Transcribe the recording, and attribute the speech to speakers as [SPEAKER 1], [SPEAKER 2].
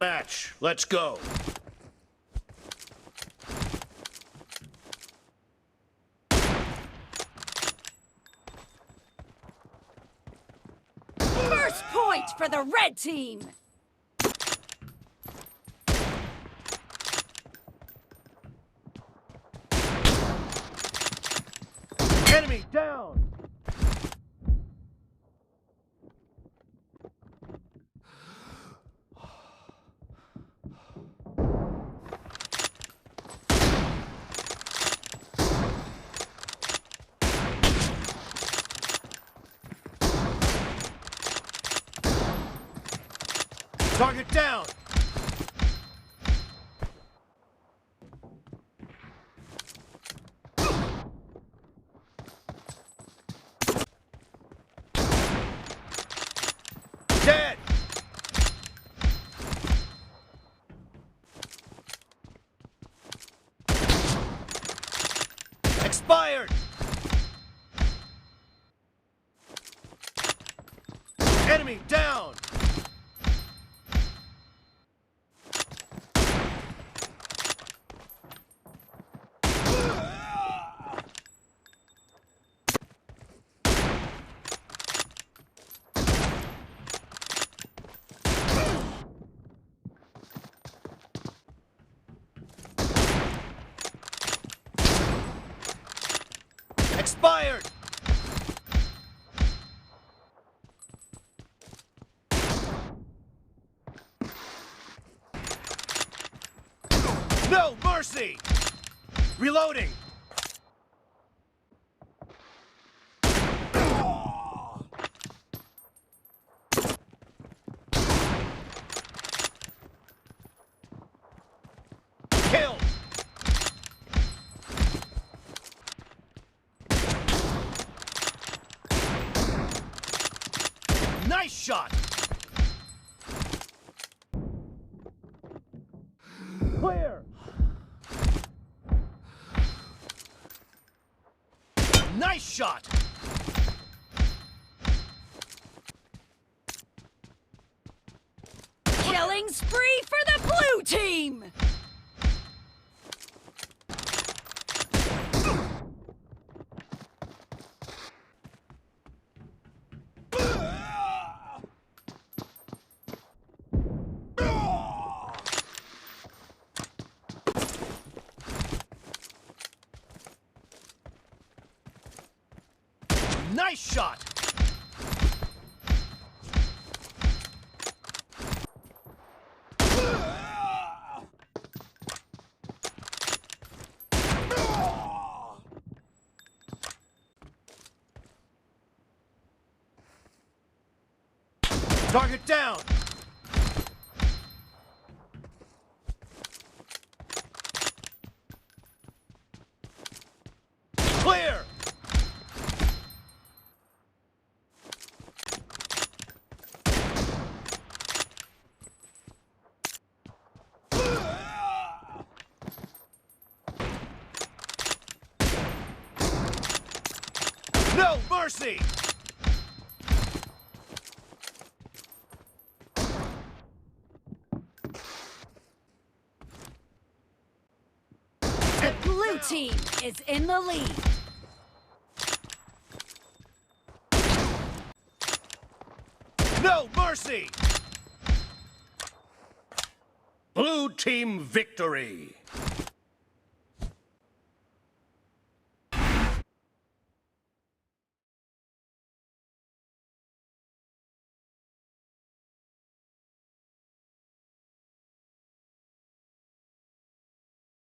[SPEAKER 1] Match. Let's go.
[SPEAKER 2] First point for the red team.
[SPEAKER 1] Enemy down. Target down! Dead! Expired! Enemy down! Expired! No mercy! Reloading! Kill! Nice shot! Clear! Nice shot!
[SPEAKER 2] Killing spree for the blue team.
[SPEAKER 1] Nice shot! Target down! Clear! No mercy!
[SPEAKER 2] The blue team is in the lead.
[SPEAKER 1] No mercy! Blue team victory!